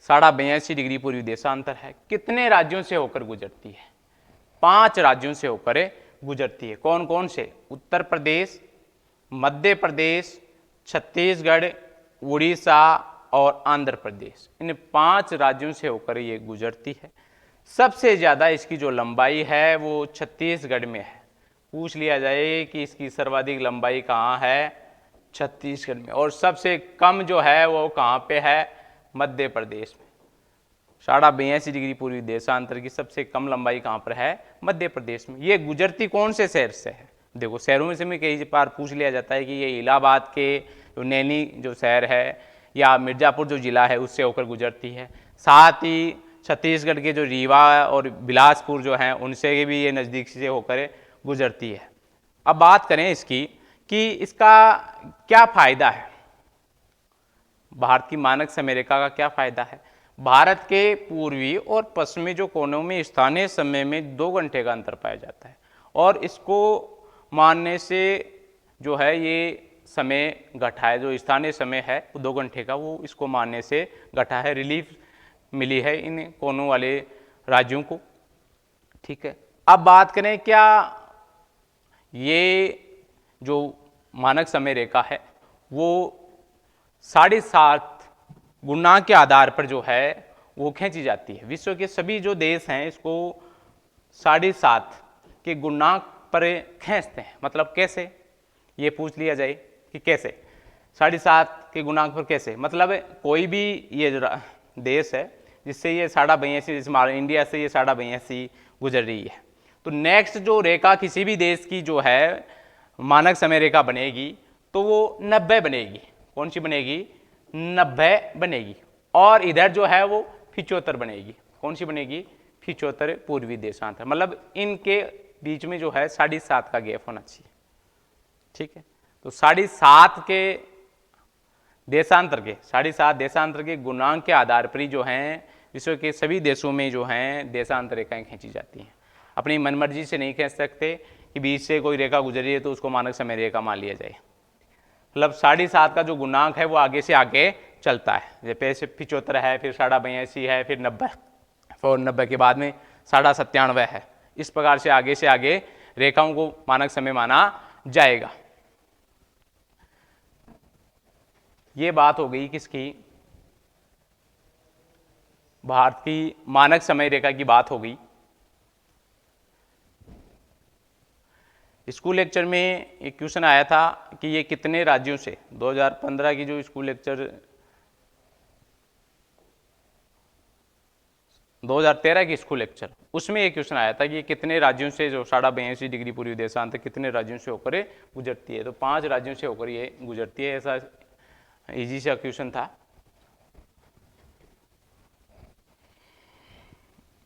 82.5 डिग्री पूर्वी देशांतर है, कितने राज्यों से होकर गुजरती है? 5 राज्यों से होकर गुजरती है। कौन कौन से? उत्तर प्रदेश, मध्य प्रदेश, छत्तीसगढ़, उड़ीसा और आंध्र प्रदेश। इन 5 राज्यों से होकर ये गुजरती है। सबसे ज़्यादा इसकी जो लंबाई है वो छत्तीसगढ़ में है। पूछ लिया जाए कि इसकी सर्वाधिक लंबाई कहाँ है? छत्तीसगढ़ में। और सबसे कम जो है वो कहाँ पे है? मध्य प्रदेश में। 82.5 डिग्री पूर्वी देशांतर की सबसे कम लंबाई कहाँ पर है? मध्य प्रदेश में। ये गुजरती कौन से शहर से है? देखो, शहरों में से में कई बार पूछ लिया जाता है कि ये इलाहाबाद के जो नैनी जो शहर है या मिर्जापुर जो जिला है उससे होकर गुजरती है। साथ ही छत्तीसगढ़ के जो रीवा और बिलासपुर जो हैं उनसे भी ये नज़दीक से होकर गुजरती है। अब बात करें इसकी कि इसका क्या फ़ायदा है, भारत की मानक समय रेखा का क्या फ़ायदा है? भारत के पूर्वी और पश्चिमी जो कोनों में स्थानीय समय में 2 घंटे का अंतर पाया जाता है, और इसको मानने से जो है ये समय घटा है। जो स्थानीय समय है वो 2 घंटे का, वो इसको मानने से घटा है। रिलीफ मिली है इन कोनों वाले राज्यों को। ठीक है, अब बात करें क्या ये जो मानक समय रेखा है वो 7.5 गुणा के आधार पर जो है वो खींची जाती है। विश्व के सभी जो देश हैं इसको 7.5 के गुणांक पर खींचते हैं। मतलब कैसे, ये पूछ लिया जाए कि कैसे 7.5 के गुणांक पर कैसे? मतलब कोई भी ये देश है जिससे ये 82.5, जैसे हमारे इंडिया से ये 82.5 गुजर रही है, तो नेक्स्ट जो रेखा किसी भी देश की जो है मानक समय रेखा बनेगी तो वो 90 बनेगी। कौन सी बनेगी? 90 बनेगी। और इधर जो है वो 75 बनेगी। कौन सी बनेगी? 75 पूर्वी देशांतर। मतलब इनके बीच में जो है 7.5 का गैप होना चाहिए। ठीक है, तो 7.5 के देशांतर के 7.5 देशांतर के गुणांक के आधार पर ही जो हैं विश्व के सभी देशों में जो हैं देशांतर रेखाएं खींची जाती हैं। अपनी मनमर्जी से नहीं खींच सकते कि बीच से कोई रेखा गुजरी है तो उसको मानक समय रेखा मान लिया जाए। मतलब 7.5 का जो गुणांक है वो आगे से आगे चलता है। जैसे 75 है, फिर 82 है, फिर 90, और 90 के बाद में 97.5 है। इस प्रकार से आगे रेखाओं को मानक समय माना जाएगा। ये बात हो गई किसकी? भारत की मानक समय रेखा की बात हो गई। स्कूल लेक्चर में एक क्वेश्चन आया था कि ये कितने राज्यों से, 2015 की जो स्कूल लेक्चर 2013 की स्कूल लेक्चर, उसमें एक क्वेश्चन आया था कि कितने राज्यों से जो 82.5 डिग्री पूर्वी देशांतर कितने राज्यों से होकर गुजरती है, तो 5 राज्यों से होकर ये गुजरती है। ऐसा इजी सा क्वेश्चन था।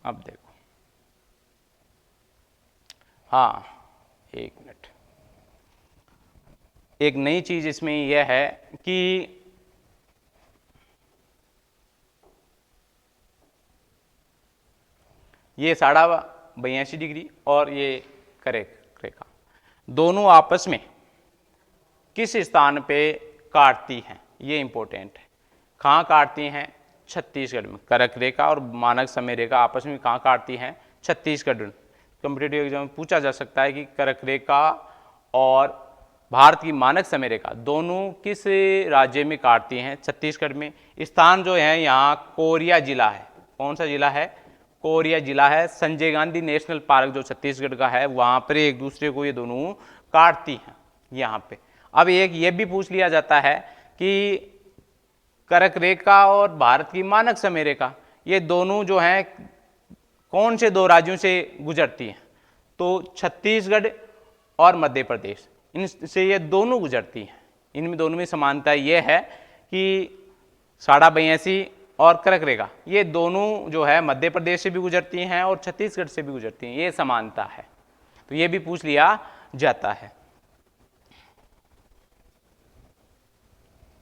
अब देखो, हाँ एक मिनट, एक नई चीज इसमें यह है कि ये 82.5 डिग्री और ये कर्क रेखा दोनों आपस में किस स्थान पे काटती हैं, ये इंपॉर्टेंट है। कहाँ काटती हैं? छत्तीसगढ़ में। कर्क रेखा और मानक समय रेखा आपस में कहाँ काटती हैं? छत्तीसगढ़। कॉम्पिटिटिव एग्जाम में पूछा जा सकता है कि कर्क रेखा और भारत की मानक समय रेखा दोनों किस राज्य में काटती हैं? छत्तीसगढ़ में। स्थान जो है यहाँ कोरिया जिला है। कौन सा जिला है? कोरिया जिला है। संजय गांधी नेशनल पार्क जो छत्तीसगढ़ का है, वहां पर एक दूसरे को ये दोनों काटती हैं यहाँ पे। अब एक ये भी पूछ लिया जाता है कि कर्क रेखा और भारत की मानक समय रेखा ये दोनों जो हैं कौन से 2 राज्यों से गुजरती हैं? तो छत्तीसगढ़ और मध्य प्रदेश, इनसे ये दोनों गुजरती हैं। इनमें दोनों में समानता ये है कि 82.5 और कर्क रेखा ये दोनों जो है मध्य प्रदेश से भी गुजरती हैं और छत्तीसगढ़ से भी गुजरती हैं, ये समानता है। तो ये भी पूछ लिया जाता है।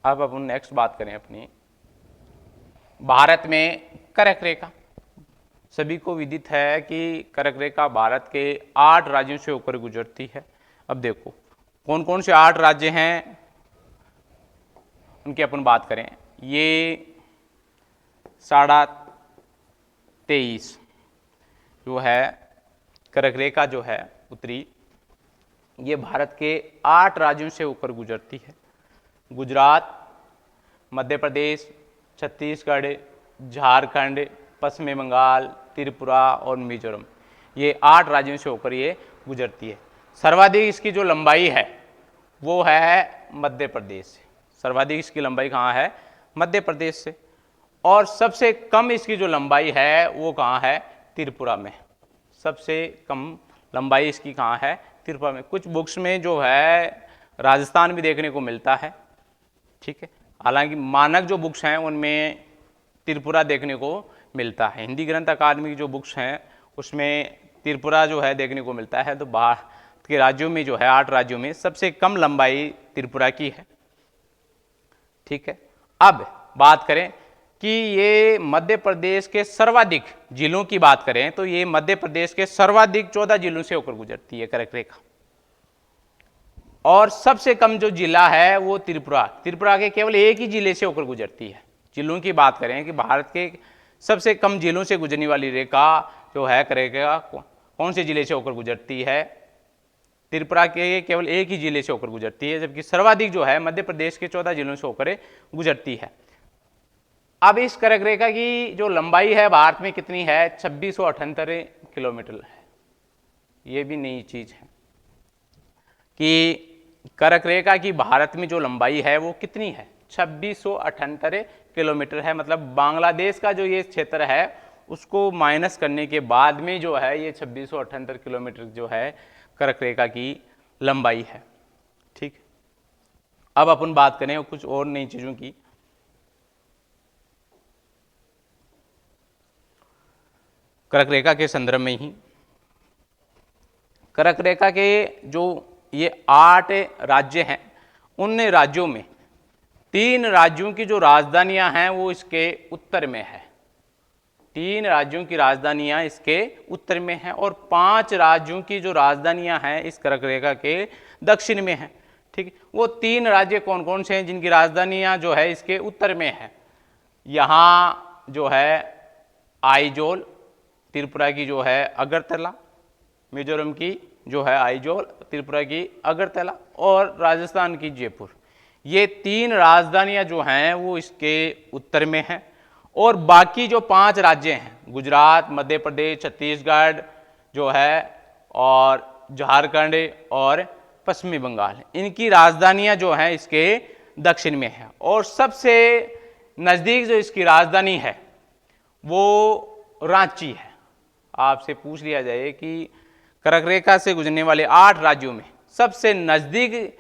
अब अपन नेक्स्ट बात करें अपनी भारत में कर्क रेखा। सभी को विदित है कि कर्क रेखा भारत के 8 राज्यों से होकर गुजरती है। अब देखो कौन कौन से 8 राज्य हैं उनकी अपन बात करें। ये 23.5 जो है कर्क रेखा जो है उत्तरी, ये भारत के 8 राज्यों से होकर गुजरती है। गुजरात, मध्य प्रदेश, छत्तीसगढ़, झारखंड, पश्चिम बंगाल, त्रिपुरा और मिजोरम, ये 8 राज्यों से होकर ये गुजरती है। सर्वाधिक इसकी जो लंबाई है वो है मध्य प्रदेश से। सर्वाधिक इसकी लंबाई कहाँ है? मध्य प्रदेश से। और सबसे कम इसकी जो लंबाई है वो कहाँ है? त्रिपुरा में। सबसे कम लंबाई इसकी कहाँ है? त्रिपुरा में। कुछ बुक्स में जो है राजस्थान भी देखने को मिलता है, ठीक है। हालांकि मानक जो बुक्स हैं उनमें त्रिपुरा देखने को मिलता है। हिंदी ग्रंथ अकादमी की जो बुक्स हैं उसमें त्रिपुरा जो है देखने को मिलता है। तो भारत के राज्यों में जो है 8 राज्यों में सबसे कम लंबाई त्रिपुरा की है, ठीक है। अब बात करें कि ये मध्य प्रदेश के सर्वाधिक जिलों की बात करें तो ये मध्य प्रदेश के सर्वाधिक 14 जिलों से होकर गुजरती है कर्क रेखा। और सबसे कम जो जिला है वो त्रिपुरा, त्रिपुरा के केवल एक ही जिले से होकर गुजरती है। जिलों की बात करें कि भारत के सबसे कम जिलों से गुजरने वाली रेखा जो है कर्क रेखा कौन से जिले से होकर गुजरती है? त्रिपुरा के केवल एक ही जिले से होकर गुजरती है, जबकि सर्वाधिक जो है मध्य प्रदेश के 14 जिलों से होकर गुजरती है। अब इस कर्क रेखा की जो लंबाई है भारत में कितनी है? 2678 किलोमीटर है। ये भी नई चीज है कि कर्क रेखा की भारत में जो लंबाई है वो कितनी है? 2678 किलोमीटर है। मतलब बांग्लादेश का जो ये क्षेत्र है उसको माइनस करने के बाद में जो है ये 2678 किलोमीटर जो है कर्क रेखा की लंबाई है, ठीक। अब अपन बात करें कुछ और नई चीजों की। कर्क रेखा के संदर्भ में ही कर्क रेखा के जो ये 8 राज्य हैं उन राज्यों में 3 राज्यों की जो राजधानियां हैं वो इसके उत्तर में है। 3 राज्यों की राजधानियां इसके उत्तर में हैं और 5 राज्यों की जो राजधानियां हैं इस कर्क रेखा के दक्षिण में हैं, ठीक। वो 3 राज्य कौन कौन से हैं जिनकी राजधानियां जो है इसके उत्तर में है? यहाँ जो है आइजोल, त्रिपुरा की जो है अगरतला, मिजोरम की जो है आइजोल, त्रिपुरा की अगरतला और राजस्थान की जयपुर। ये 3 राजधानियां जो हैं वो इसके उत्तर में हैं। और बाकी जो 5 राज्य हैं गुजरात, मध्य प्रदेश, छत्तीसगढ़ जो है और झारखंड और पश्चिमी बंगाल, इनकी राजधानियां जो हैं इसके दक्षिण में है। और सबसे नज़दीक जो इसकी राजधानी है वो रांची है। आपसे पूछ लिया जाए कि कर्क रेखा से गुजरने वाले 8 राज्यों में सबसे नजदीक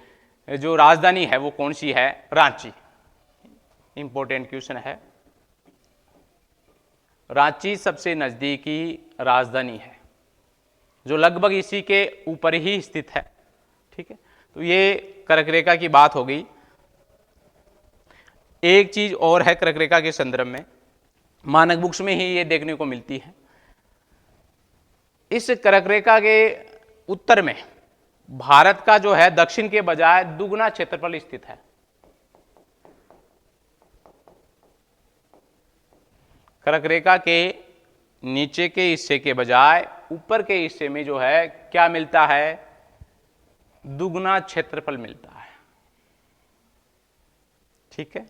जो राजधानी है वो कौन सी है? रांची। इंपॉर्टेंट क्वेश्चन है। रांची सबसे नजदीकी राजधानी है, जो लगभग इसी के ऊपर ही स्थित है। ठीक है, तो ये कर्क रेखा की बात हो गई। एक चीज और है कर्क रेखा के संदर्भ में, मानक बुक्स में ही ये देखने को मिलती है। इस कर्क रेखा के उत्तर में भारत का जो है दक्षिण के बजाय दुगना क्षेत्रफल स्थित है। कर्क रेखा के नीचे के हिस्से के बजाय ऊपर के हिस्से में जो है क्या मिलता है? दुगना क्षेत्रफल मिलता है। ठीक है,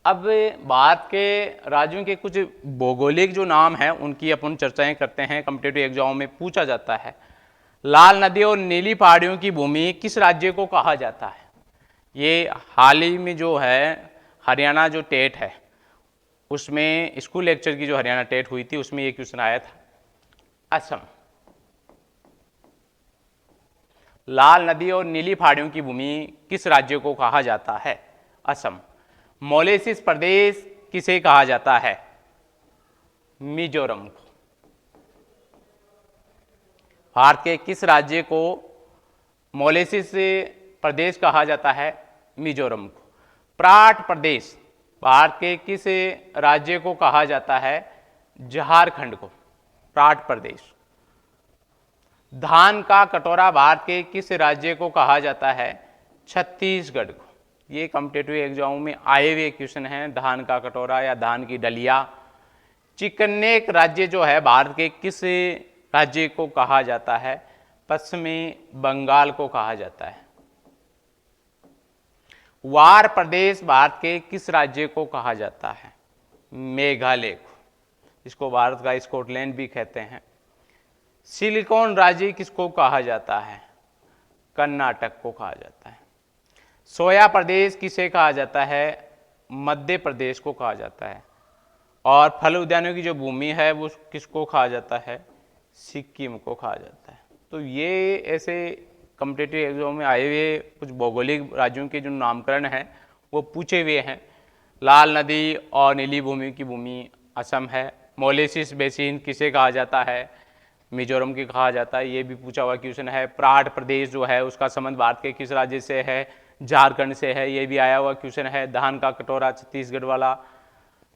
अब भारत के राज्यों के कुछ भौगोलिक जो नाम हैं उनकी अपन चर्चाएं करते हैं, कॉम्पिटिटिव एग्जाम में पूछा जाता है। लाल नदी और नीली पहाड़ियों की भूमि किस राज्य को कहा जाता है? ये हाल ही में जो है हरियाणा जो टेट है उसमें स्कूल लेक्चर की जो हरियाणा टेट हुई थी उसमें ये क्वेश्चन आया था। असम। लाल नदी और नीली पहाड़ियों की भूमि किस राज्य को कहा जाता है? असम। मॉरिशस प्रदेश किसे कहा जाता है? मिजोरम को। भारत के किस राज्य को मॉरिशस प्रदेश कहा जाता है? मिजोरम को। प्राट प्रदेश भारत के किस राज्य को कहा जाता है? झारखंड को, प्राट प्रदेश। धान का कटोरा भारत के किस राज्य को कहा जाता है? छत्तीसगढ़ को। ये कॉम्पिटिटिव एग्जाम में आए हुए क्वेश्चन हैं, धान का कटोरा या धान की डलिया। चिकन्नेक राज्य जो है भारत के किस राज्य को कहा जाता है? पश्चिमी बंगाल को कहा जाता है। वार प्रदेश भारत के किस राज्य को कहा जाता है? मेघालय को। इसको भारत का स्कॉटलैंड भी कहते हैं। सिलिकॉन राज्य किसको कहा जाता है? कर्नाटक को कहा जाता है। सोया प्रदेश किसे कहा जाता है? मध्य प्रदेश को कहा जाता है। और फल उद्यानों की जो भूमि है वो किसको कहा जाता है? सिक्किम को कहा जाता है। तो ये ऐसे कॉम्पिटिटिव एग्जाम में आए हुए कुछ भौगोलिक राज्यों के जो नामकरण हैं वो पूछे हुए हैं। लाल नदी और नीली भूमि की भूमि असम है। मॉरिशस बेसिन किसे कहा जाता है? मिजोरम की कहा जाता है, ये भी पूछा हुआ क्वेश्चन है। प्राट प्रदेश जो है उसका संबंध भारत के किस राज्य से है? झारखंड से है, ये भी आया हुआ क्वेश्चन है। धान का कटोरा छत्तीसगढ़ वाला।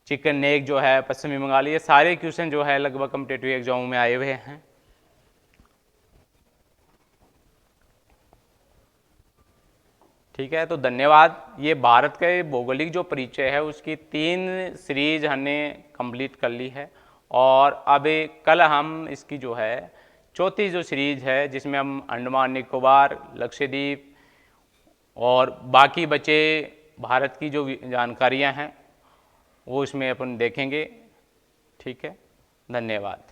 चिकन नेक जो है पश्चिमी बंगाल। ये सारे क्वेश्चन जो है लगभग कॉम्पिटिटिव एग्जाम में आए हुए हैं। ठीक है, तो धन्यवाद। ये भारत के भौगोलिक जो परिचय है उसकी 3 सीरीज हमने कंप्लीट कर ली है और अब कल हम इसकी जो है 4थी जो सीरीज है जिसमें हम अंडमान निकोबार, लक्षद्वीप और बाकी बचे भारत की जो जानकारियां हैं वो इसमें अपन देखेंगे। ठीक है, धन्यवाद।